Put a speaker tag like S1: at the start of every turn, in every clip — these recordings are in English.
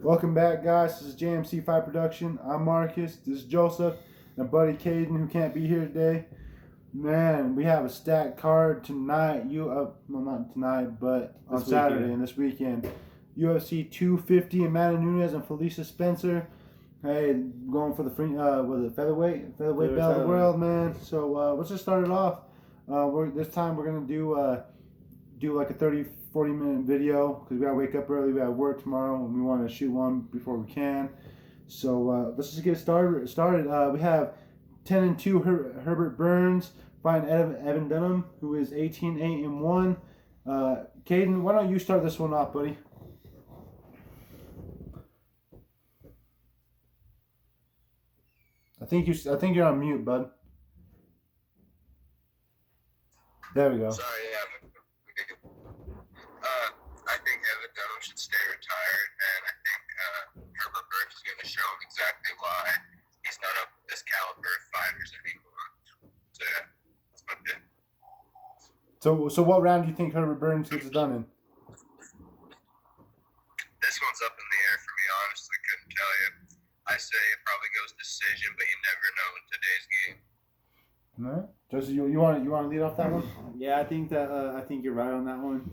S1: Welcome back, guys. This is JMC Fight Production. I'm Marcus. This is Joseph and buddy Caden, who can't be here today. Man, we have a stacked card tonight. Well, not tonight, but on Saturday and this weekend. UFC 250, Amanda Nunes and Felicia Spencer. Hey, going for the featherweight belt of the world, man. So let's just start it off. This time we're gonna do like a 40 minute video because we gotta wake up early. We gotta work tomorrow and we want to shoot one before we can. So let's just get started. We have 10-2 Herbert Burns fighting Evan Dunham, who is 18-8-1. Caden, why don't you start this one off, buddy? I think you're on mute, bud. There we go.
S2: Sorry, yeah. I think Evan Dunham should stay retired, and I think Herbert Burns is going to show him exactly why he's not up with this caliber of fighters anymore. So yeah, that's my pick.
S1: So what round do you think Herbert Burns gets it done in?
S2: This one's up in the air for me, honestly. Couldn't tell you. I say it probably goes decision, but you never know in today's game.
S1: All right. Joseph, you want to lead off that one?
S3: Yeah, I think you're right on that one.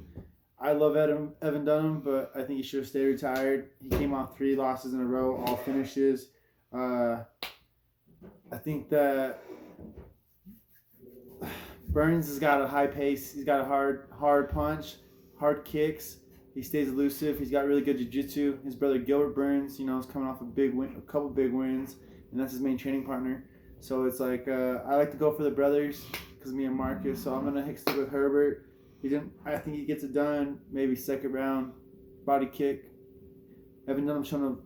S3: I love Evan Dunham, but I think he should have stayed retired. He came off 3 losses in a row, all finishes. I think that Burns has got a high pace. He's got a hard punch, hard kicks. He stays elusive. He's got really good jiu-jitsu. His brother Gilbert Burns, is coming off a couple big wins, and that's his main training partner. So it's like I like to go for the brothers because me and Marcus. So I'm gonna stick with Herbert. I think he gets it done. Maybe second round, body kick. Evan Dunham showing a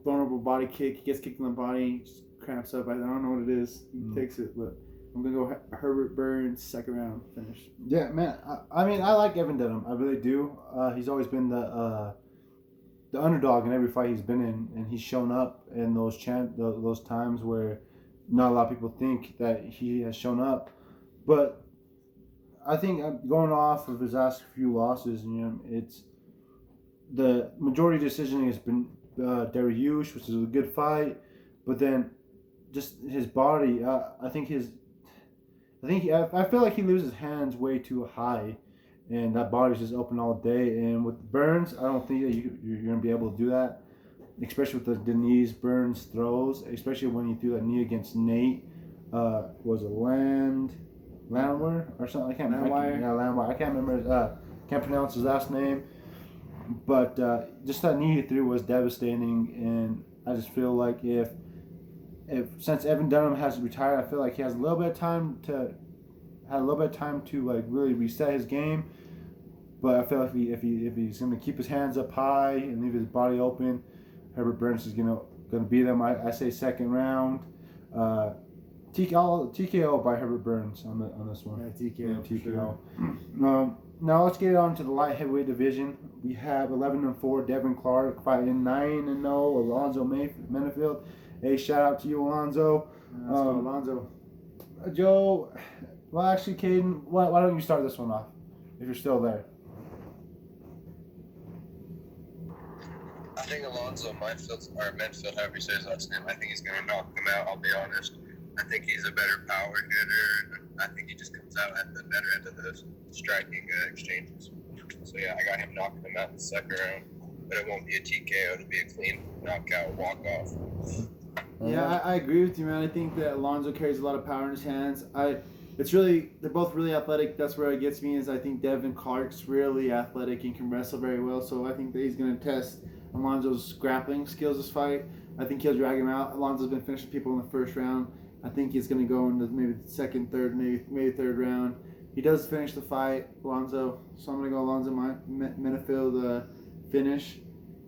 S3: vulnerable body kick. He gets kicked in the body, just cramps up. I don't know what it is. He takes it, but I'm gonna go Herbert Burns second round finish.
S1: Yeah, man. I mean, I like Evan Dunham. I really do. He's always been the underdog in every fight he's been in, and he's shown up in those times where not a lot of people think that he has shown up. But I think going off of his last few losses, it's the majority decision has been Dariush, which is a good fight, but then just his body. I feel like he leaves his hands way too high, and that body's just open all day. And with Burns, I don't think that you're gonna be able to do that, especially with the knees Burns throws, especially when he threw that knee against Nate. Was it Landwehr or something? I can't remember. Landwehr. I can't remember. Can't pronounce his last name. But just that knee he threw was devastating, and I just feel like if since Evan Dunham has retired, I feel like he has a little bit of time to like really reset his game. But I feel like if he's gonna keep his hands up high and leave his body open, Herbert Burns is gonna beat him. I say second round. TKO by Herbert Burns on this one.
S3: Yeah, TKO.
S1: Sure. Now let's get on to the light heavyweight division. We have 11-4 Devin Clark fighting 9-0 Alonzo Menefield. Hey, shout out to you, Alonzo.
S3: Alonzo.
S1: Joe, well, actually, Caden, why don't you start this one off if you're still there?
S2: I think Alonzo Menfield, however you say his last name, I think he's going to knock him out, I'll be honest. I think he's a better power hitter, and I think he just comes out at the better end of the striking exchanges. So yeah, I got him knocking him out in the second round, but it won't be a TKO, it'll be a clean knockout, walk-off.
S3: Yeah, I agree with you, man. I think that Alonzo carries a lot of power in his hands. They're both really athletic. That's where it gets me, is I think Devin Clark's really athletic and can wrestle very well. So I think that he's going to test Alonzo's grappling skills this fight. I think he'll drag him out. Alonzo's been finishing people in the first round. I think he's going to go into maybe the second, third, maybe third round. He does finish the fight, Alonzo. So I'm going to go Alonzo Menefield finish.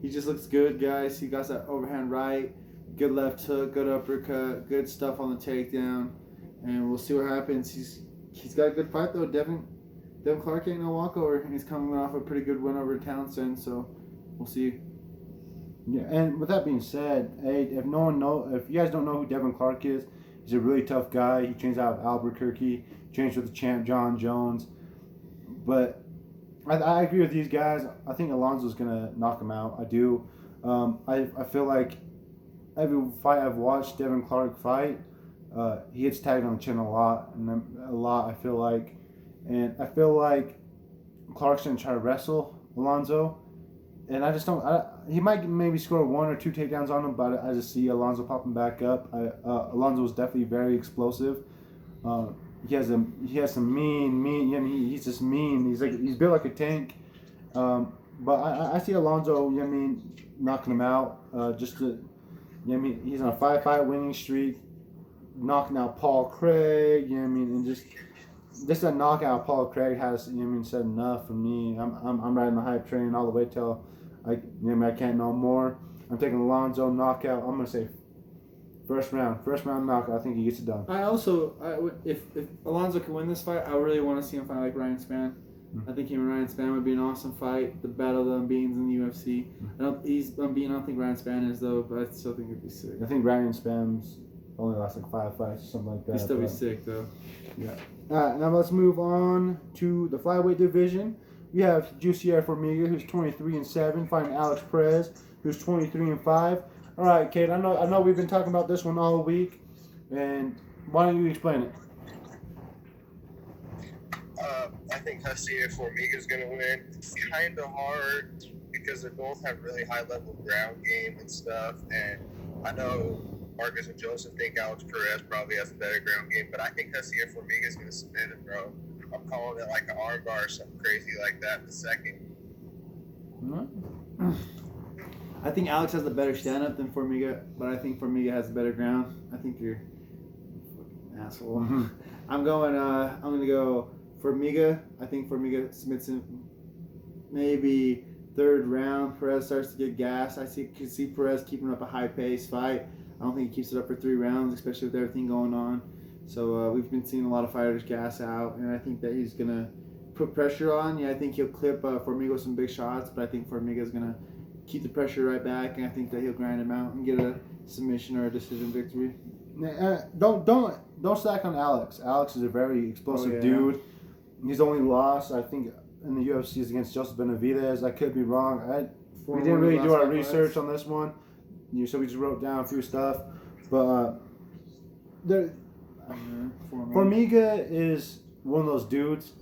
S3: He just looks good, guys. He got that overhand right, good left hook, good uppercut, good stuff on the takedown. And we'll see what happens. He's got a good fight, though. Devin Clark ain't no walkover. And he's coming off a pretty good win over Townsend, so we'll see.
S1: Yeah, and with that being said, hey, if you guys don't know who Devin Clark is, he's a really tough guy. He trains out of Albuquerque. Trains with the champ John Jones. But I agree with these guys. I think Alonzo's gonna knock him out. I do. I feel like every fight I've watched Devin Clark fight, he gets tagged on the chin a lot, I feel like, and I feel like Clark's gonna try to wrestle Alonzo, and I just don't. He might maybe score 1 or 2 takedowns on him, but I just see Alonzo popping back up. Alonzo is definitely very explosive. He has some mean. I mean, he's just mean. He's built like a tank. But I see Alonzo. You know what I mean, knocking him out. Just to, you know what I mean, he's on a 5-fight winning streak, knocking out Paul Craig. You know what I mean, and just a knockout Paul Craig has, you know what I mean, said enough for me. I'm riding the hype train all the way till I can't no more. I'm taking Alonzo knockout. I'm gonna say first round knockout. I think he gets it done.
S3: If Alonzo can win this fight, I really want to see him fight like Ryan Spann. I think him and Ryan Spann would be an awesome fight. The battle of the unbeatens in the UFC. He's unbeaten. I don't think Ryan Spann is though, but I still think it'd be sick.
S1: I think Ryan Spann's only lost like 5 fights or something like that.
S3: He'd still be sick though.
S1: Yeah. Alright, now let's move on to the flyweight division. We have Jussier Formiga, who's 23-7, fighting Alex Perez, who's 23-5. All right, Kate. I know we've been talking about this one all week, and why don't you explain it?
S2: I think Jussier Formiga is going to win. It's kind of hard because they both have really high level ground game and stuff, and I know Marcus and Joseph think Alex Perez probably has a better ground game, but I think Jussier Formiga is going to submit him, bro. I'm calling it like an armbar or something crazy like that in the second.
S3: I think Alex has the better stand-up than Formiga, but I think Formiga has the better ground. I think you're a fucking asshole. I'm gonna go Formiga. I think Formiga submits him maybe 3rd round. Perez starts to get gas. Can see Perez keeping up a high-paced fight. I don't think he keeps it up for 3 rounds, especially with everything going on. So we've been seeing a lot of fighters gas out, and I think that he's going to put pressure on. Yeah, I think he'll clip Formiga with some big shots, but I think Formiga's going to keep the pressure right back, and I think that he'll grind him out and get a submission or a decision victory.
S1: Don't stack on Alex. Alex is a very explosive dude. His only loss, I think, in the UFC is against Joseph Benavidez. I could be wrong. We didn't really do our research on this one, so we just wrote down a few stuff. But Formiga is one of those dudes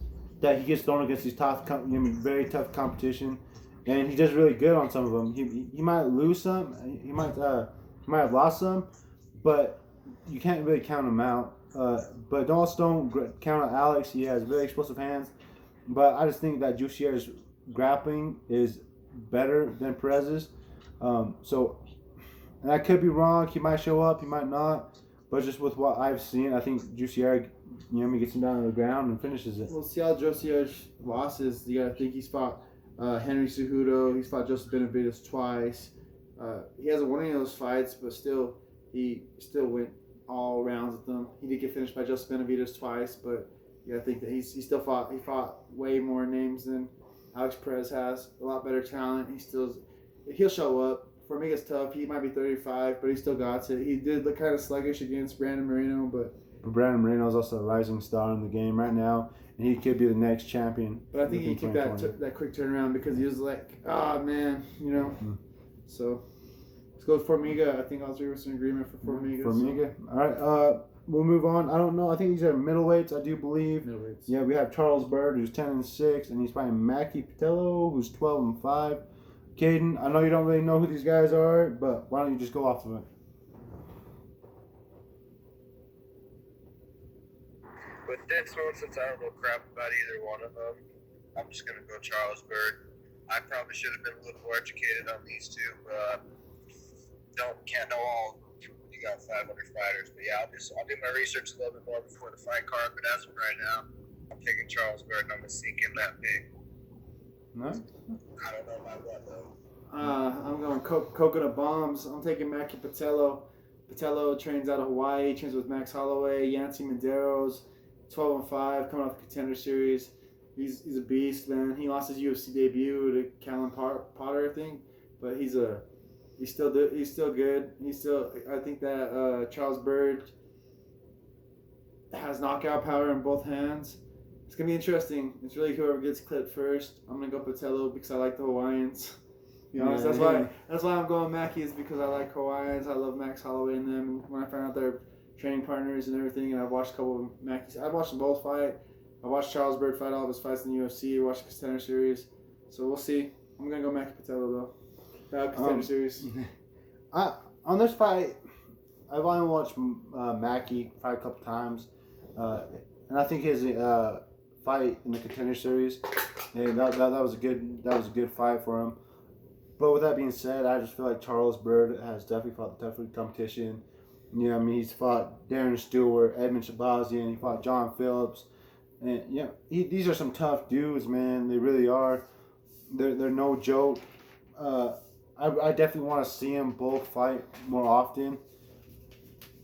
S1: that he gets thrown against these very tough competition, and he does really good on some of them. He might lose some, he might have lost some, but you can't really count him out. But don't count out Alex. He has very explosive hands, but I just think that Jussier's grappling is better than Perez's. And I could be wrong. He might show up, he might not. But just with what I've seen, I think Jussier, gets him down on the ground and finishes it.
S3: We'll see how Jussier's losses. You gotta think he's fought Henry Cejudo. He's fought Joseph Benavidez twice. He hasn't won any of those fights, but he still went all rounds with them. He did get finished by Joseph Benavidez twice, but you gotta think that he fought way more names than Alex Perez has. A lot better talent. He'll show up. Formiga's tough. He might be 35, but he still got it. He did look kind of sluggish against Brandon Moreno, but
S1: Brandon Moreno is also a rising star in the game right now, and he could be the next champion.
S3: But I think he took that quick turnaround because he was like, man, So let's go with Formiga. I think all three of us in agreement for Formiga.
S1: Formiga. All right. We'll move on. I don't know. I think these are middleweights. I do believe.
S3: Middleweights.
S1: Yeah, we have Charles Bird, who's 10-6, and he's fighting Mackie Patello, who's 12-5. Caden, I know you don't really know who these guys are, but why don't you just go off of it?
S2: With this one, since I don't know crap about either one of them, I'm just going to go Charles Bird. I probably should have been a little more educated on these two, but can't know all. You got 500 fighters, but yeah, I'll do my research a little bit more before the fight card, but as of right now, I'm taking Charles Bird, and I'm going to sneak in that pick.
S1: Nice.
S2: I don't know about what though.
S3: I'm going Coconut Bombs. I'm taking Mackie Patello. Patello trains out of Hawaii. Trains with Max Holloway, Yancy Medeiros. 12-5, coming off the Contender Series. He's a beast, man. He lost his UFC debut to Callum Potter, I think, but he's still good. I think that Charles Bird has knockout power in both hands. It's going to be interesting. It's really whoever gets clipped first. I'm going to go Patello because I like the Hawaiians. be honest.
S1: Yeah.
S3: That's why I'm going Mackie, is because I like Hawaiians. I love Max Holloway and them. And when I found out they're training partners and everything, and I've watched a couple of Mackie's. I've watched them both fight. I watched Charles Bird fight all of his fights in the UFC. I watched the Contender Series. So we'll see. I'm gonna go Mackie Patello though. Contender Series.
S1: On this fight, I've only watched Mackie fight a couple times, and I think his fight in the Contender Series, that was a good fight for him. But with that being said, I just feel like Charles Bird has definitely fought the tougher competition. You know, I mean, he's fought Darren Stewart, Edmund Shabazian, he fought John Phillips, and you know, these are some tough dudes, man. They really are. They're no joke. I definitely want to see them both fight more often,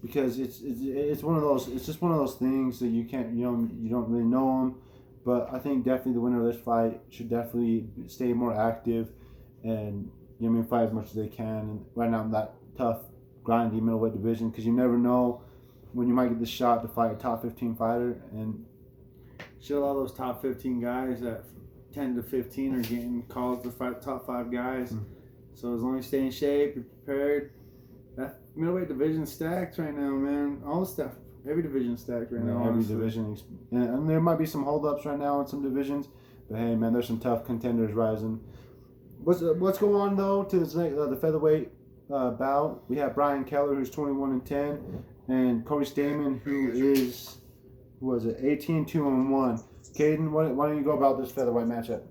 S1: because it's one of those, it's just one of those things that you don't really know them. But I think definitely the winner of this fight should definitely stay more active and fight as much as they can. And right now in that tough, grindy middleweight division, because you never know when you might get the shot to fight a top 15 fighter. And
S3: show all those top 15 guys at 10 to 15 are getting called to fight top 5 guys. So as long as you stay in shape, you're prepared. That middleweight division stacked right now, man. All the stuff, every division stacked right now.
S1: Every division, and there might be some holdups right now in some divisions, but hey, man, there's some tough contenders rising. What's going on though to this next, the featherweight bout? We have Brian Keller, who's 21-10, and Cody Stamann, who is 18-2-1. Caden, why don't you go about this featherweight matchup?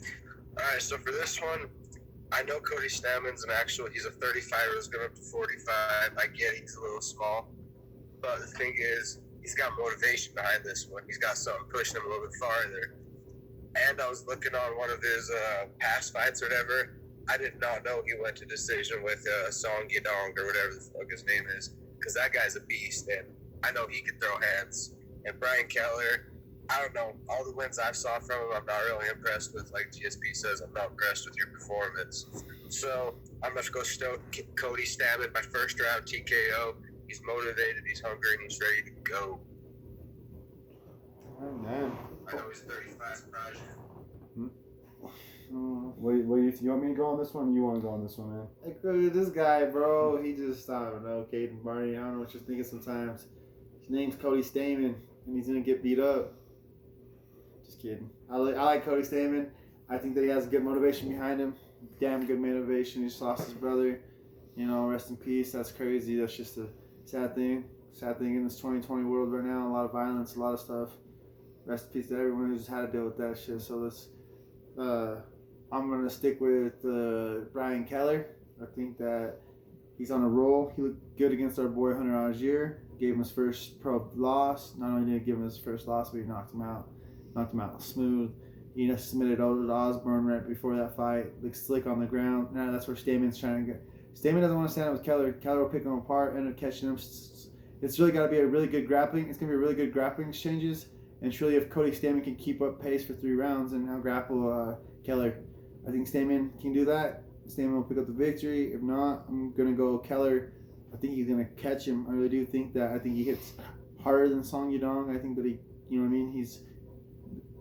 S2: All right, so for this one, I know Cody Stamann's he's a 35er who's going up to 45. I get he's a little small, but the thing is, he's got motivation behind this one. He's got something pushing him a little bit farther. And I was looking on one of his past fights or whatever. I did not know he went to decision with Song Yadong or whatever the fuck his name is, because that guy's a beast, and I know he can throw hands. And Brian Keller, I don't know, all the wins I've saw from him, I'm not really impressed with. Like GSP says, I'm not impressed with your performance. So I'm going to go Cody Stamann, my first round TKO. He's motivated, he's hungry, and he's ready to go.
S1: Oh, man.
S2: I know he's 35 project.
S1: You want me to go on this one, or you want to go on this one, man?
S3: Like, this guy, bro, he just, I don't know, Caden Barney, I don't know what you're thinking sometimes. His name's Cody Stamann, and he's going to get beat up. Just kidding. I like Cody Stamann. I think that he has good motivation behind him. Damn good motivation. He just lost his brother. Rest in peace. That's crazy. That's just a sad thing. Sad thing in this 2020 world right now. A lot of violence, a lot of stuff. Rest in peace to everyone who's had to deal with that shit. So I'm going to stick with Brian Keller. I think that he's on a roll. He looked good against our boy Hunter Algier. Gave him his first pro loss. Not only did he give him his first loss, but he knocked him out. Smooth. He submitted Oda to Osborne right before that fight. Looks slick on the ground. Now that's where Stamann's trying to get. Stamann doesn't want to stand up with Keller. Keller will pick him apart, end up catching him. It's really got to be a really good grappling. It's going to be a really good grappling exchanges. And surely if Cody Stamann can keep up pace for 3 rounds and now grapple Keller, I think Stamann can do that. Stamann will pick up the victory. If not, I'm going to go Keller. I think he's going to catch him. I really do think that. I think he hits harder than Song Yadong. I think that he,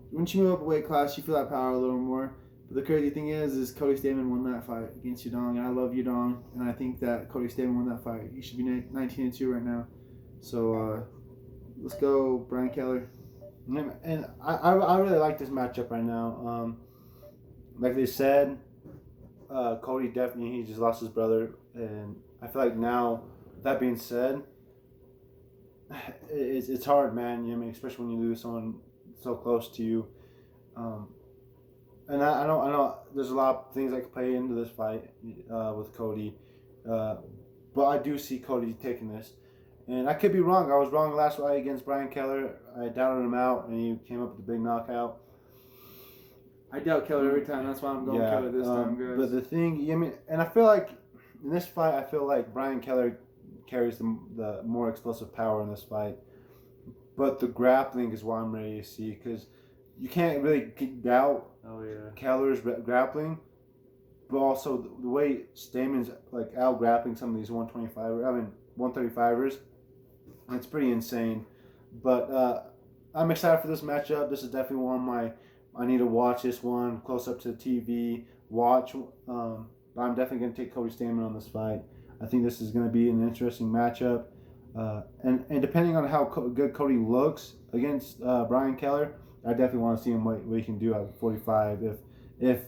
S3: once you move up a weight class, you feel that power a little more. But the crazy thing is Cody Stamann won that fight against Yadong, and I love Yadong, and I think that Cody Stamann won that fight. He should be 19-2 right now. So let's go, Brian Keller.
S1: And I really like this matchup right now. Like they said, Cody he just lost his brother, and I feel like now, that being said, it's hard, man. Especially when you lose someone so close to you. And I know there's a lot of things that could play into this fight with Cody, but I do see Cody taking this. And I could be wrong. I was wrong last fight against Brian Keller. I doubted him out, and he came up with a big knockout.
S3: I doubt Keller every time. That's why I'm going Keller this time, guys.
S1: But the thing, and I feel like in this fight, Brian Keller carries the more explosive power in this fight. But the grappling is what I'm ready to see, because you can't really doubt Keller's grappling, but also the way Stamann's out grappling some of these 135ers. It's pretty insane. But I'm excited for this matchup. This is definitely one I need to watch this one close up to the TV, watch. But I'm definitely going to take Cody Stamann on this fight. I think this is going to be an interesting matchup. And depending on how good Cody looks against Brian Keller, I definitely want to see him what he can do at 45. If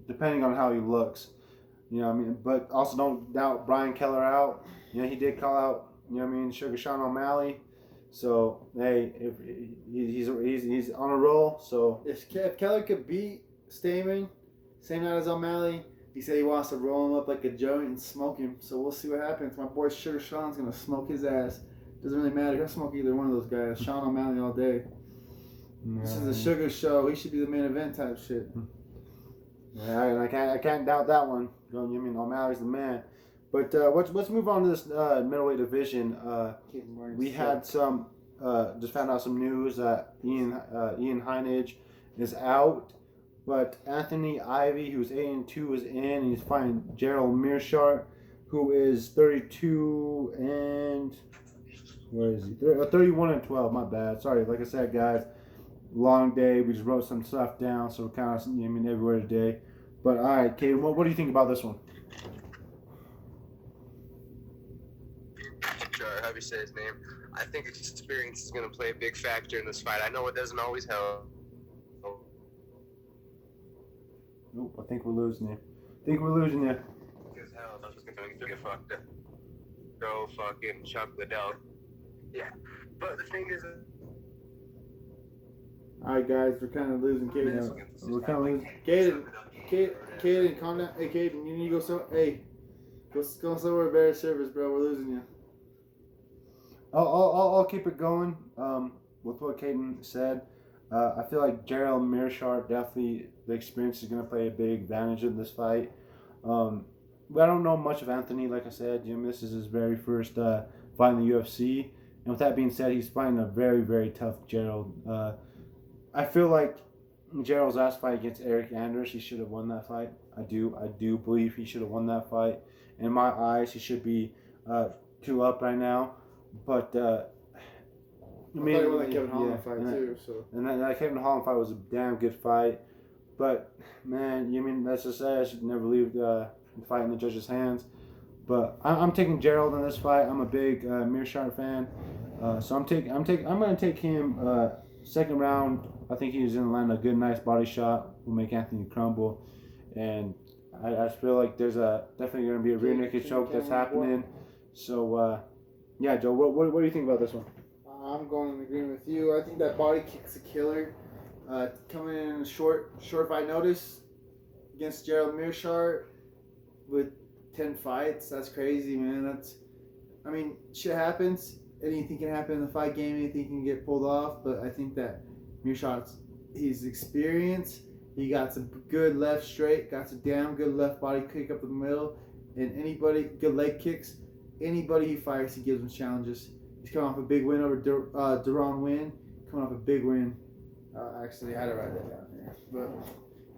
S1: depending on how he looks, you know what I mean. But also don't doubt Brian Keller out. You know, he did call out, you know what I mean, Sugar Sean O'Malley. So hey, if he's on a roll. So
S3: if Keller could beat Stamann, same night as O'Malley, he said he wants to roll him up like a joint and smoke him. So we'll see what happens. My boy Sugar Sean's gonna smoke his ass. Doesn't really matter. He'll smoke either one of those guys. Sean O'Malley all day. This is a Sugar show. He should be the main event type shit.
S1: Yeah, and I can't doubt that one. You mean O'Malley's the man. But let's move on to this middleweight division. We had some just found out some news that Ian Heinage is out, but Anthony Ivy, who's 8-2, is in, and he's fighting Gerald Mearshart, who is 32 and where is he? 31-12. My bad. Sorry. Like I said, guys, long day. We just wrote some stuff down, so we're kind of everywhere today. But all right, Caden, what do you think about this one?
S2: Sure, however you say his name. I think experience is going to play a big factor in this fight. I know it doesn't always help.
S1: Nope, I think we're losing you.
S2: Because hell, I'm just going to get fucked up. Go fucking chunk the dough. Yeah. But the thing is,
S3: Alright, guys, we're kind of losing Caden.
S1: We're kind of losing.
S3: Caden, calm down. Hey, Caden, you need to go somewhere better service, bro. We're losing you.
S1: I'll keep it going with what Caden said. I feel like Gerald Mearshart, definitely the experience is going to play a big advantage in this fight. But I don't know much of Anthony, like I said. This is his very first fight in the UFC. And with that being said, he's fighting a very, very tough Gerald. I feel like Gerald's last fight against Eric Anders, he should have won that fight. I do believe he should have won that fight. In my eyes, he should be 2-up right now. But
S3: I thought he won that Kevin Holland fight too. So.
S1: And that Kevin Holland fight was a damn good fight. But man, that's just say I should never leave the fight in the judges' hands. But I'm taking Gerald in this fight. I'm a big Mearshart fan, so I'm going to take him second round. I think he's going to land a good, nice body shot. Will make Anthony crumble, and I feel like there's definitely going to be a rear naked choke that's happening. So yeah, Joe, what do you think about this one?
S3: I'm going in agreement with you. I think that body kick's a killer. Coming in short fight notice against Gerald Mearshart with 10 fights. That's crazy, man. Shit happens. Anything can happen in the fight game. Anything can get pulled off. But I think that Mearshart, he's experienced. He got some good left straight. Got some damn good left body kick up the middle. And good leg kicks. Anybody he fires, he gives them challenges. He's coming off a big win over Deron Wynn. Coming off a big win. Actually, I had to write that down here. But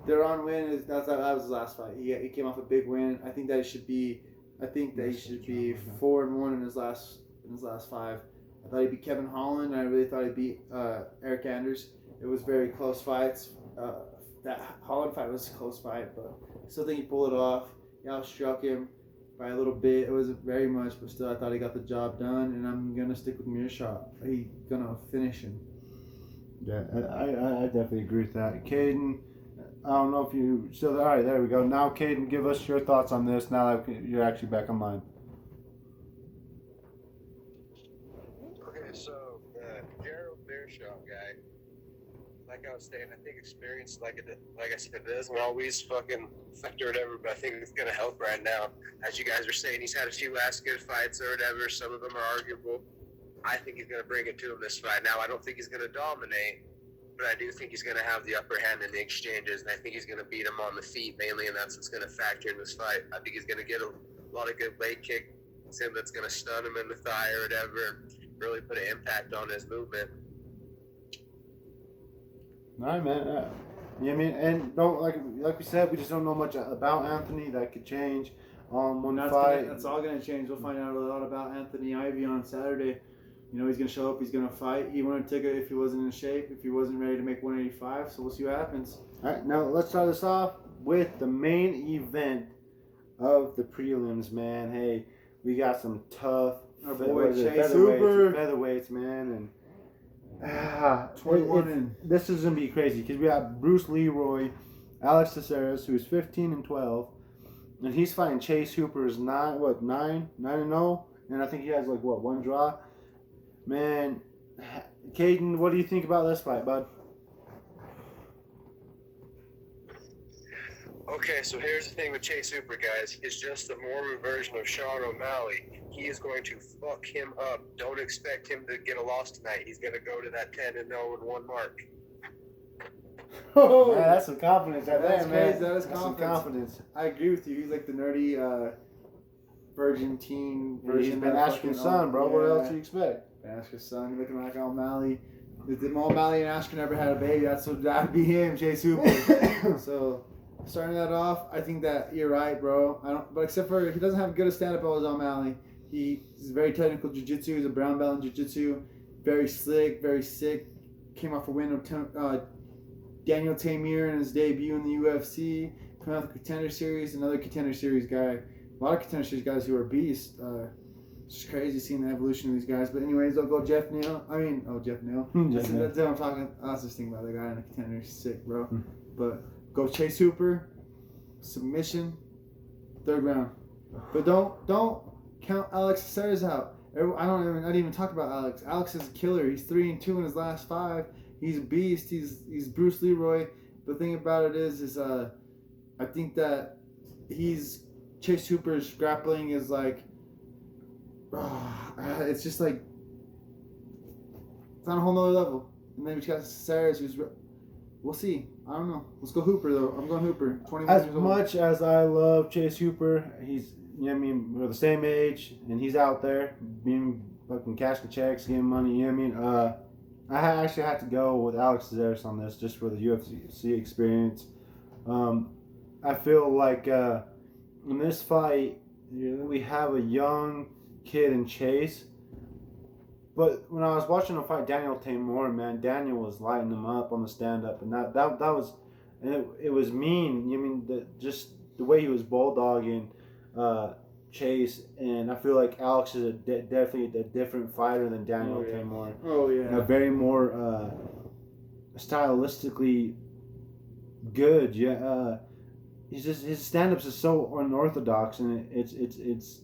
S3: Deron Wynn that was his last fight. He came off a big win. I think that he should be 4-1 in his last 5. I thought he beat Kevin Holland. And I really thought he beat Eric Anders. It was very close fights. That Holland fight was a close fight, but I still think he pulled it off. He outstruck him by a little bit. It wasn't very much, but still I thought he got the job done, and I'm going to stick with Mearshart. He's going to finish him.
S1: Yeah, I definitely agree with that. Caden, I don't know if you still... All right, there we go. Now, Caden, give us your thoughts on this now that you're actually back online.
S2: Okay, so the Gerald Mearshart guy, like I was saying, I think experience, like I said, it doesn't always fucking factor or whatever, but I think it's going to help right now. As you guys were saying, he's had a few last good fights or whatever. Some of them are arguable. I think he's going to bring it to him this fight. Now, I don't think he's going to dominate, but I do think he's going to have the upper hand in the exchanges, and I think he's going to beat him on the feet mainly, and that's what's going to factor in this fight. I think he's going to get a lot of good leg kicks in that's going to stun him in the thigh or whatever, really put an impact on his movement.
S1: All right, man. Yeah, I mean, and don't like we said, we just don't know much about Anthony. That could change on one fight.
S3: That's all going to change. We'll find out a lot about Anthony Ivy on Saturday. He's going to show up. He's going to fight. He wouldn't take it if he wasn't in shape, if he wasn't ready to make 185. So we'll see what happens.
S1: All right, now let's start this off. with the main event of the prelims, man. Hey, we got some tough featherweights, man, and
S3: 21
S1: this is gonna be crazy because we got Bruce Leroy, Alex Caceres, who's 15-12, and he's fighting Chase Hooper's 9-0, and I think he has like one draw. Man, Caden, what do you think about this fight, bud?
S2: Okay, so here's the thing with Chase Hooper, guys. He's just a Mormon version of Sean O'Malley. He is going to fuck him up. Don't expect him to get a loss tonight. He's going to go to that 10-0-1 mark.
S1: Oh, man, that's some confidence right
S3: That's
S1: there,
S3: crazy.
S1: man.
S3: That is
S1: That's some confidence.
S3: I agree with you. He's like the nerdy virgin teen version.
S1: He's Ben Askren's son, bro. What else do you expect?
S3: Ben Askren's son, looking like O'Malley. If O'Malley and Askren never had a baby, that'd be him, Chase Hooper. So, starting that off, I think that you're right, bro. But except for he doesn't have good a stand-up as O'Malley. He's very technical jiu-jitsu. He's a brown belt in jiu-jitsu. Very slick, very sick. Came off a win of Daniel Tamir in his debut in the UFC. Coming off the Contender Series, another Contender Series guy. A lot of Contender Series guys who are beasts. It's just crazy seeing the evolution of these guys. But anyways, I'll go Jeff Neal. Jeff Neal. That's what I'm talking. I was just thinking about the guy in the Contender. Sick, bro. But go Chase Hooper. Submission. 3rd round. But don't count Alex Caceres out. I didn't even talk about Alex. Alex is a killer. He's 3-2 in his last 5. He's a beast. He's Bruce Leroy. The thing about it is I think that Chase Hooper's grappling is like, it's just like, it's on a whole nother level. And then we got Caceres, we'll see. I don't know. Let's go Hooper though. I'm going Hooper. 21
S1: As
S3: years old.
S1: much as I love Chase Hooper, we're the same age, and he's out there being fucking cashing checks, getting money. I actually had to go with Alex Caceres on this just for the UFC experience. I feel like in this fight, we have a young kid in Chase. But when I was watching him fight Daniel Tamor, man, Daniel was lighting him up on the stand-up. And that was, and it was mean. Just the way he was bulldogging Chase. And I feel like Alex is definitely a different fighter than Daniel Tamor.
S3: Oh, yeah.
S1: A very more stylistically good. Yeah. His stand-ups is so unorthodox, and it's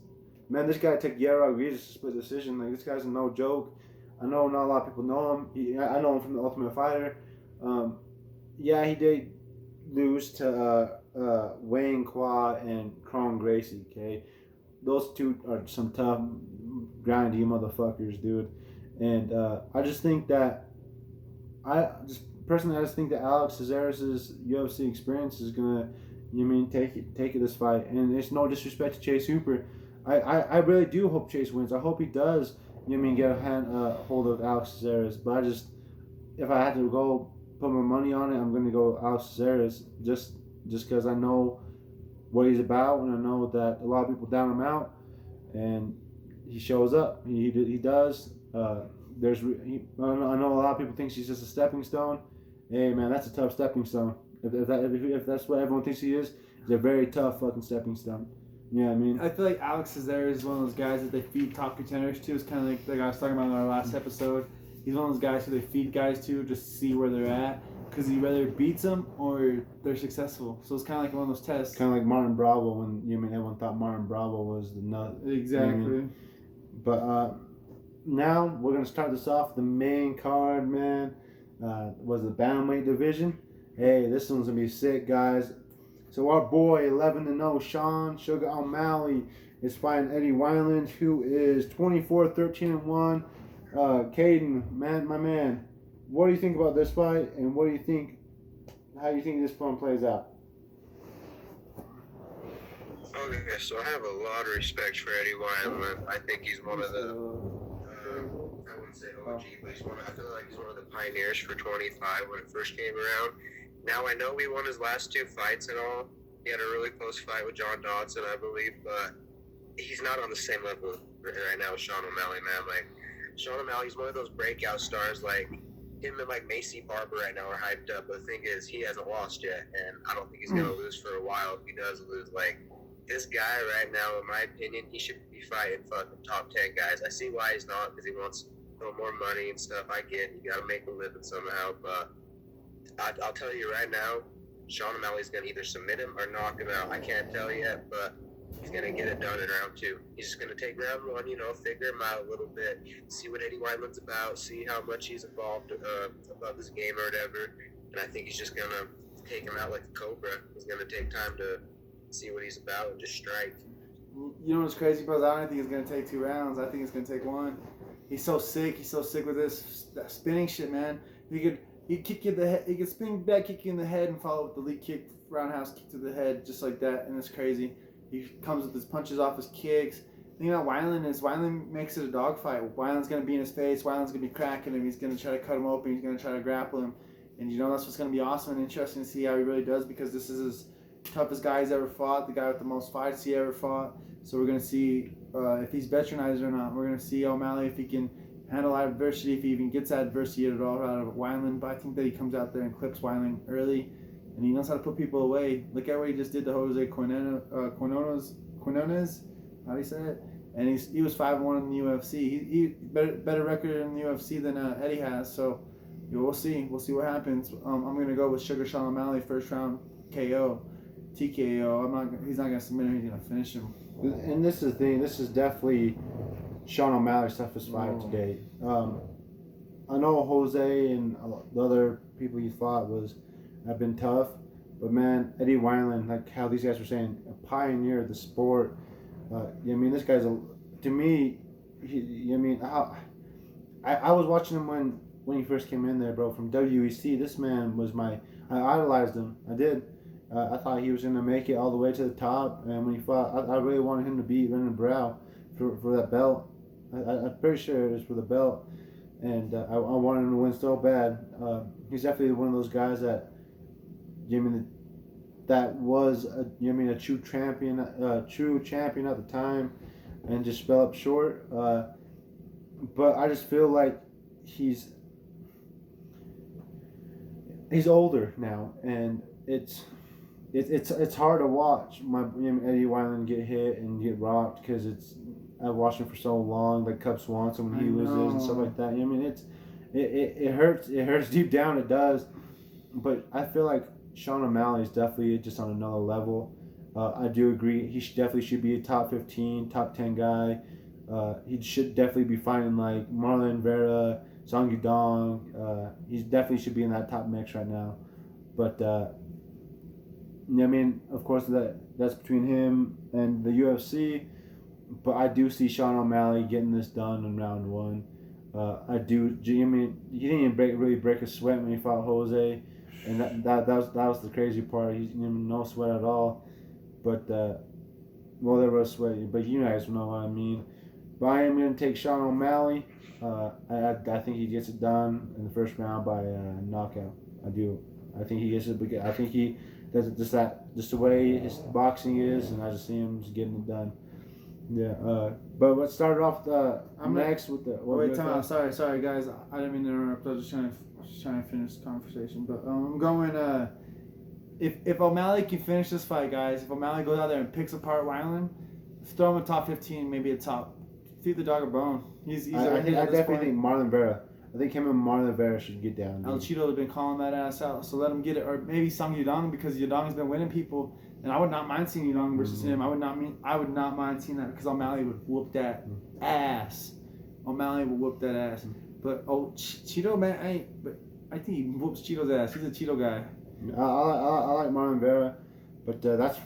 S1: man, this guy took Yair Rodriguez to split decision. Like, this guy's no joke. I know not a lot of people know him. I know him from The Ultimate Fighter. He did lose to Wayne Qua and Kron Gracie. Okay, those two are some tough, grindy motherfuckers, dude. And I just think that I just think that Alex Caceres' UFC experience is gonna, take it this fight. And it's no disrespect to Chase Hooper. I really do hope Chase wins. I hope he does, get a hold of Alex Caceres. But if I had to go put my money on it, I'm going to go Alex Caceres just because I know what he's about, and I know that a lot of people down him out, and he shows up. He does. I know a lot of people think he's just a stepping stone. Hey, man, that's a tough stepping stone. If that's what everyone thinks he is, he's a very tough fucking stepping stone. Yeah, I mean,
S3: I feel like Alex Caceres is one of those guys that they feed top contenders to. It's kind of like I was talking about in our last episode. He's one of those guys who they feed guys to just to see where they're at, because he either beats them or they're successful. So it's kind of like one of those tests.
S1: Kind of like Martin Bravo when everyone thought Martin Bravo was the nut.
S3: Exactly.
S1: But now we're gonna start this off. The main card, man, was the bantamweight division. Hey, this one's gonna be sick, guys. So our boy, 11-0, Sean Sugar O'Malley, is fighting Eddie Wineland, who is 24-13-1. Caden, my man, what do you think about this fight, and how do you think this one plays out?
S2: Okay, so I have a lot of respect for Eddie Wineland. I think he's one of the, I wouldn't say OG, but I feel like he's one of the pioneers for 25 when it first came around. Now, I know he won his last 2 fights and all. He had a really close fight with John Dodson, I believe, but he's not on the same level right now with Sean O'Malley, man. Like, Sean O'Malley's one of those breakout stars. Like, him and like Macy Barber right now are hyped up. But the thing is, he hasn't lost yet, and I don't think he's gonna lose for a while. If he does lose, like this guy right now, in my opinion, he should be fighting fucking top 10 guys. I see why he's not, because he wants a little more money and stuff. I get it. You gotta make a living somehow, but I'll tell you right now, Sean O'Malley's gonna either submit him or knock him out. I can't tell yet, but he's gonna get it done in round 2. He's just gonna take round 1, figure him out a little bit, see what Eddie Wineland's about, see how much he's involved above his game or whatever. And I think he's just gonna take him out like a cobra. He's gonna take time to see what he's about and just strike.
S3: You know what's crazy, bro? I don't think it's gonna take 2 rounds. I think it's gonna take 1. He's so sick. He's so sick with this spinning shit, man. He'd kick you in the head. He could spin back, kick you in the head, and follow with the lead kick, roundhouse kick to the head, just like that. And it's crazy. He comes with his punches off his kicks. The thing about Wineland makes it a dogfight. Wineland's gonna be in his face. Wineland's gonna be cracking him. He's gonna try to cut him open. He's gonna try to grapple him. And that's what's gonna be awesome and interesting to see how he really does, because this is his toughest guy he's ever fought. The guy with the most fights he ever fought. So we're gonna see if he's veteranized or not. We're gonna see O'Malley if he can handle adversity, if he even gets adversity at all out of Wineland. But I think that he comes out there and clips Wineland early, and he knows how to put people away. Look at what he just did to Jose Quinones. How do you say it? And he was 5-1 in the UFC. He better record in the UFC than Eddie has. So we'll see. We'll see what happens. I'm gonna go with Sugar Sean O'Malley, first round KO, TKO. He's not gonna submit him. He's gonna finish him.
S1: And this is the thing. This is definitely Sean O'Malley's toughest fight to date. I know Jose and the other people he fought have been tough, but man, Eddie Wineland, like how these guys were saying, a pioneer of the sport. This guy's to me. I was watching him when he first came in there, bro, from WEC. This man was I idolized him. I did. I thought he was gonna make it all the way to the top, and when he fought, I really wanted him to beat Renan Brow for that belt. I'm pretty sure it was for the belt, and I wanted him to win so bad. He's definitely one of those guys that, that was a true champion at the time, and just fell up short. But I just feel like he's older now, and it's hard to watch Eddie Wineland get hit and get rocked, because I've watched him for so long, like Cub Swanson when he loses and stuff like that. It hurts. It hurts deep down. It does. But I feel like Sean O'Malley is definitely just on another level. I do agree. He definitely should be a top 15, top 10 guy. He should definitely be fighting like Marlon Vera, Song Yudong. He definitely should be in that top mix right now. But of course that's between him and the UFC. But I do see Sean O'Malley getting this done in round 1. I do. He didn't even really break a sweat when he fought Jose, and that was the crazy part. He no sweat at all. But there was sweat. But you guys know what I mean. But I am going to take Sean O'Malley. I think he gets it done in the first round by knockout. I do. I think he gets it. I think he does it just the way his boxing is, and I just see him just getting it done. Yeah, but let's start off next with the.
S3: Wait, time out. Sorry, guys. I didn't mean to interrupt. I was just trying to finish the conversation. But I'm going. If O'Malley can finish this fight, guys. If O'Malley goes out there and picks apart Wineland, throw him a top 15, maybe a top. Feed the dog a bone. I
S1: definitely think Marlon Vera. I think him and Marlon Vera should get down.
S3: El Cheeto has been calling that ass out, so let him get it. Or maybe Song Yudong, because Yudong's been winning people. And I would not mind seeing Yudong versus him. I would not mind seeing that, because O'Malley would whoop that ass. O'Malley would whoop that ass. But Cheeto, man, I think he whoops Cheeto's ass. He's a Cheeto guy.
S1: I like Marlon Vera, but that's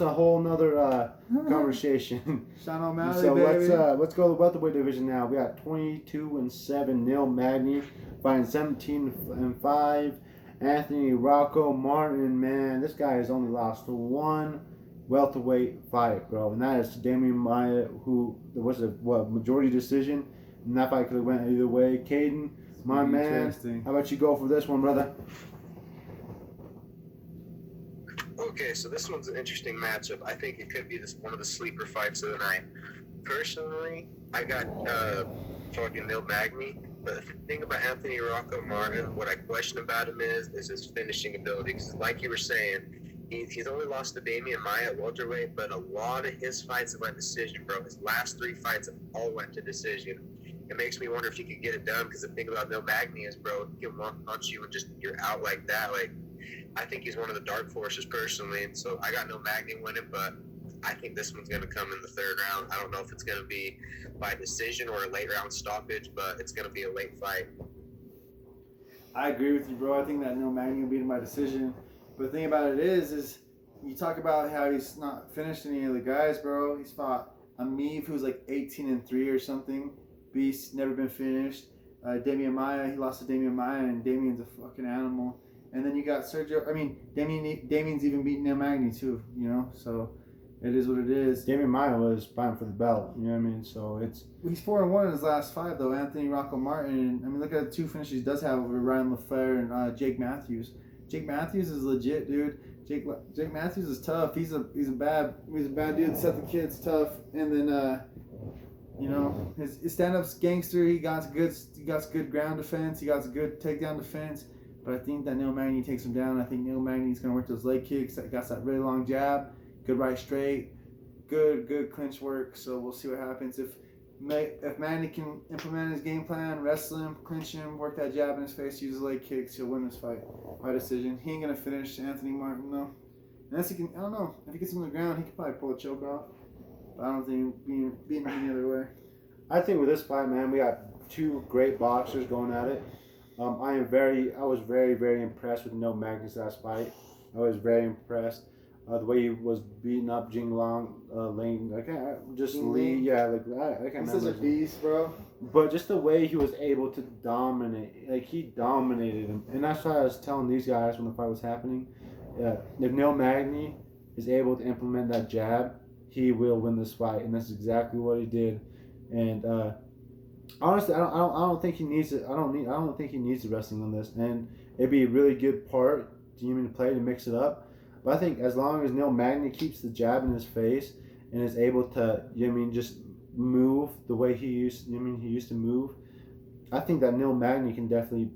S1: a whole nother conversation.
S3: Sean O'Malley,
S1: so
S3: baby.
S1: let's go to the welterweight division now. We got 22-7 Neil Magny fighting 17-5. Anthony Rocco Martin, man, this guy has only lost one welterweight fight, bro, and that is to Damian Maia, who was majority decision, and that fight could have went either way. Caden, my man, how about you go for this one, brother?
S2: Okay, so this one's an interesting matchup. I think it could be one of the sleeper fights of the night. Personally, I got fucking Neil Magny. But the thing about Anthony Rocco Martin, what I question about him is his finishing ability. Because like you were saying, he's only lost to Damian Maia at welterweight, but a lot of his fights have went decision, bro. His last 3 fights have all went to decision. It makes me wonder if he could get it done, because the thing about Neil Magny is, bro, he can one punch you and just you're out like that. Like, I think he's one of the dark forces personally, and so I got Neil Magny winning, but I think this one's going to come in the 3rd round. I don't know if it's going to be by decision or a late round stoppage, but it's going to be a late fight.
S3: I agree with you, bro. I think that Neil Magny will beat him by decision. But the thing about it is you talk about how he's not finished any of the guys, bro. He's fought Ameev, who's like 18-3 or something. Beast, never been finished. Damian Maia, he lost to Damian Maia, and Damian's a fucking animal. And then you got Sergio. I mean, Damian's even beaten Neil Magny too, you know. So it is what it is.
S1: Damian Maia was fighting for the belt, you know what I mean? So it's...
S3: He's 4-1 in his last 5, though. Anthony Rocco Martin. I mean, look at the 2 finishes he does have over Ryan LaFleur and Jake Matthews. Jake Matthews is legit, dude. Jake Matthews is tough. He's a bad dude. Set the kid's tough, and then you know, his stand-up's gangster. He got good ground defense. He got good takedown defense. But I think that Neil Magny takes him down. I think Neil Magny's gonna work those leg kicks. Got that really long jab. Good right straight, good clinch work. So we'll see what happens. If Magny can implement his game plan, wrestle him, clinch him, work that jab in his face, use his leg kicks, he'll win this fight by decision. He ain't gonna finish Anthony Martin though. Unless he can, I don't know. If he gets him on the ground, he could probably pull a choke off. But I don't think beating him any other way.
S1: I think with this fight, man, we got 2 great boxers going at it. I was very, very impressed with Neil Magny's last fight. I was very impressed. The way he was beating up Jing Long, Lane, Lee, yeah, like I can't remember.
S3: He's such a beast, bro.
S1: But just the way he was able to dominate, like he dominated him, and that's why I was telling these guys when the fight was happening. If Neil Magny is able to implement that jab, he will win this fight, and that's exactly what he did. And honestly, I don't think he needs it. I don't think he needs the wrestling on this, and it'd be a really good part to play to mix it up. But I think as long as Neil Magny keeps the jab in his face and is able to, just move the way he used to move, I think that Neil Magny can definitely,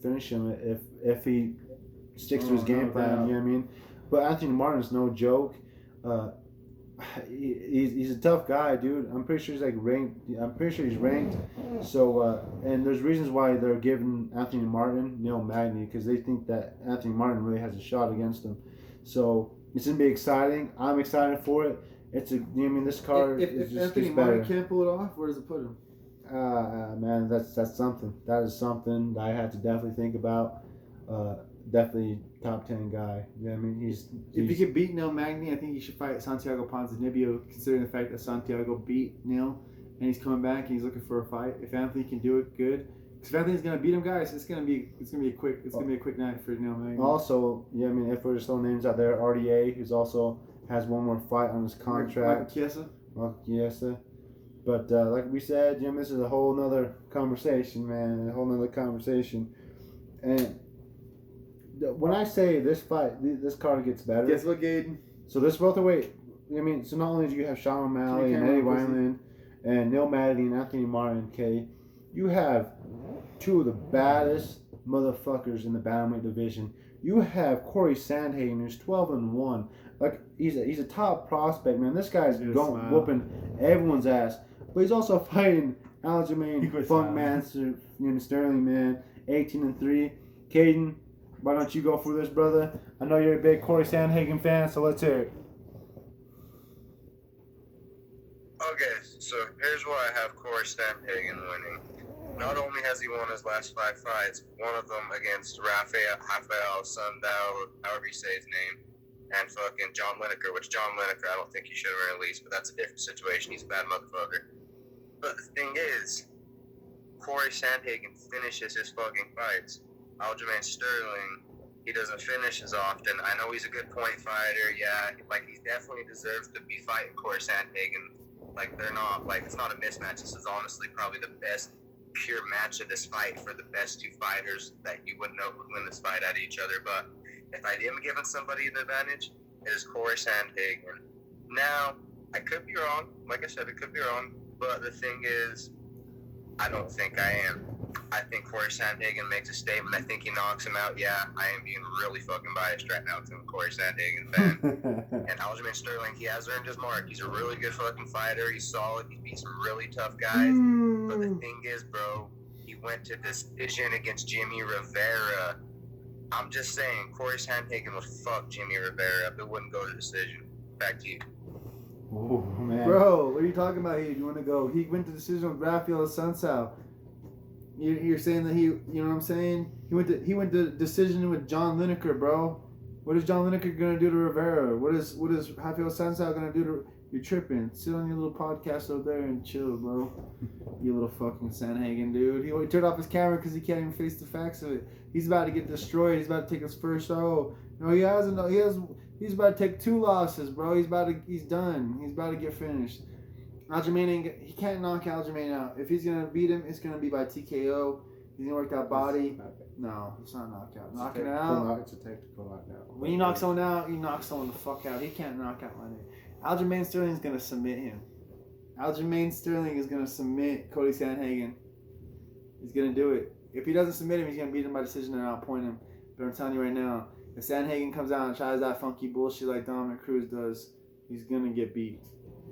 S1: finish him if he sticks to his game plan. You know what I mean? But Anthony Martin's no joke. He's a tough guy, dude. I'm pretty sure he's ranked. I'm pretty sure he's ranked. So and there's reasons why they're giving Anthony Martin Neil Magny, because they think that Anthony Martin really has a shot against him. So it's gonna be exciting. I'm excited for it. It's this card
S3: if Anthony Martin can't pull it off, where does it put him?
S1: Man, that's something. That is something that I had to definitely think about. Definitely top 10 guy. You know what I mean? He's
S3: if he could beat Neil Magny, I think he should fight Santiago Ponzinibbio, considering the fact that Santiago beat Neil and he's coming back and he's looking for a fight. If Anthony can do it, good. Because if Anthony's gonna beat him, guys, it's gonna be a quick night for Neil Magny.
S1: Also, if we're just throwing names out there, RDA, who's also has one more fight on his contract. Mark Chiesa. But like we said, this is a whole nother conversation, man. A whole nother conversation. And when I say this fight, this card gets better.
S3: Guess what, Gaden?
S1: So this welterweight, so not only do you have Sean O'Malley and Eddie Wineland and Neil Magny and Anthony Martin, you have 2 of the baddest motherfuckers in the bantamweight division. You have Corey Sandhagen, who's 12-1. Like he's a top prospect, man. This guy's whooping everyone's ass. But he's also fighting Aljamain, Funkmaster, Sterling, man, 18-3. Caden, why don't you go for this, brother? I know you're a big Corey Sandhagen fan, so let's hear it.
S2: Okay, so here's why I have Corey Sandhagen winning. Not only has he won his last 5 fights, one of them against Rafael Sandao, however you say his name, and fucking John Lineker, which John Lineker I don't think he should have released, but that's a different situation. He's a bad motherfucker. But the thing is, Corey Sandhagen finishes his fucking fights. Aljamain Sterling, he doesn't finish as often. I know he's a good point fighter, yeah. He definitely deserves to be fighting Corey Sandhagen. They're not, it's not a mismatch. This is honestly probably the best pure match of this fight for the best 2 fighters that you wouldn't know would win this fight at each other. But if I am giving somebody the advantage, it is Corey Sandhagen. Now, I could be wrong. Like I said, it could be wrong. But the thing is, I don't think I am. I think Corey Sandhagen makes a statement. I think he knocks him out. Yeah, I am being really fucking biased right now to a Corey Sandhagen fan. And Aljamain Sterling, he has earned his mark. He's a really good fucking fighter. He's solid. He beat some really tough guys. But the thing is, bro, he went to decision against Jimmy Rivera. I'm just saying, Corey Sandhagen would fuck Jimmy Rivera up. It wouldn't go to decision. Back to you.
S1: Oh, man.
S3: Bro, what are you talking about here? You want to go? He went to decision with Rafael Sunsao. You're saying that you know what I'm saying? He went to decision with John Lineker, bro. What is John Lineker gonna do to Rivera? What is Rafael Sunsao gonna do to? You're tripping. Sit on your little podcast over there and chill, bro. You little fucking Sandhagen, dude. He turned off his camera because he can't even face the facts of it. He's about to get destroyed. He's about to take his first. Oh no, he hasn't. No, he's about to take 2 losses, bro. He's done. He's about to get finished. Aljamain, he can't knock Aljamain out. If he's gonna beat him, it's gonna be by TKO. He's gonna work that body. No, it's not knockout. Knocking out.
S1: It's a technical knockout.
S3: When you knock someone out, you knock someone the fuck out. He can't knock out my name. Aljamain Sterling is gonna submit him. Aljamain Sterling is gonna submit Cody Sandhagen. He's gonna do it. If he doesn't submit him, he's gonna beat him by decision and outpoint him. But I'm telling you right now, if Sandhagen comes out and tries that funky bullshit like Dominic Cruz does, he's gonna get beat.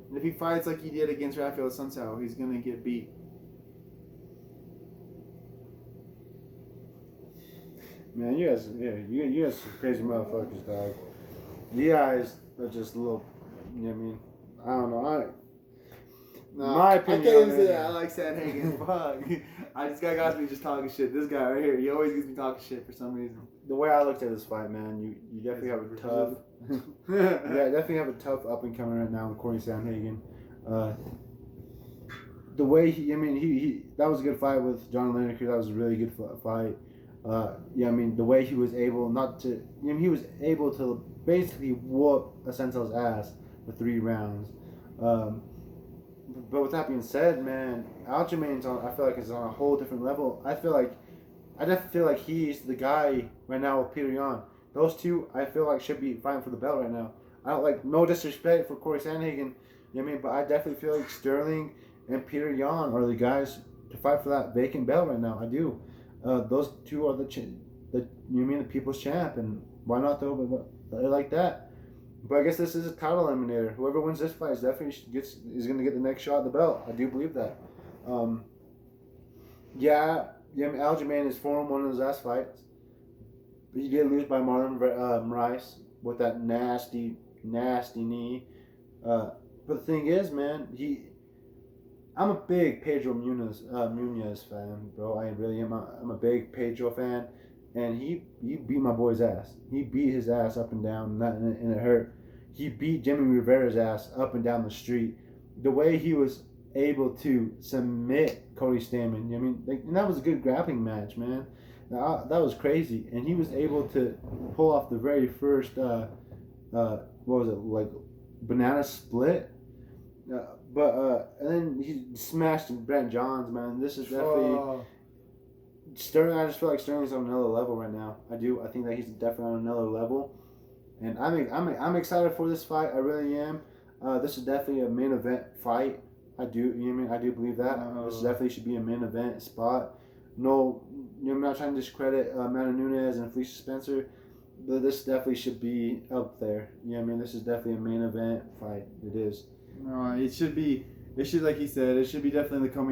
S3: And if he fights like he did against Rafael Sunsao, he's gonna get beat.
S1: Man, you guys are crazy motherfuckers, dog. You guys are just a little, you know what I mean? I don't know. My opinion.
S3: I can't even say that. I like Sandhagen. Fuck. This guy got me just talking shit. This guy right here, he always gets me talking shit for some reason.
S1: The way I looked at this fight, man, you definitely have a tough, definitely have a tough up and coming right now with Corey Sandhagen. The way he that was a good fight with John Lineker. That was a really good fight. The way he was able he was able to basically whoop Asento's ass for 3 rounds. But with that being said, man, Aljamain's I feel like is on a whole different level. I definitely feel like he's the guy right now with Peter Yan. Those two, I feel like, should be fighting for the belt right now. I don't no disrespect for Corey Sandhagen, you know what I mean? But I definitely feel like Sterling and Peter Yan are the guys to fight for that vacant belt right now. I do. Those two are the people's champ, and why not throw it like that? But I guess this is a title eliminator. Whoever wins this fight is definitely is going to get the next shot at the belt. I do believe that. Aljamain is 4-1 in his last fights. But he did lose by Marlon Moraes with that nasty knee. But the thing is, man, I'm a big Pedro Munez fan, bro. I really am. I'm a big Pedro fan, and he beat my boy's ass. He beat his ass up and down, and it hurt. He beat Jimmy Rivera's ass up and down the street. The way he was able to submit Cody Stamann, and that was a good grappling match, man. That was crazy, and he was able to pull off the very first what was it, like, banana split. And then he smashed Brent Johns, man. This is definitely Sterling. I just feel like Sterling's on another level right now. I do. I think that he's definitely on another level, and I'm excited for this fight. I really am. This is definitely a main event fight. I do. I do believe that. This definitely should be a main event spot. No, I'm not trying to discredit Amanda Nunes and Felicia Spencer, but this definitely should be up there. This is definitely a main event fight. It is.
S3: No, it should be. It should, like he said, it should be definitely the coming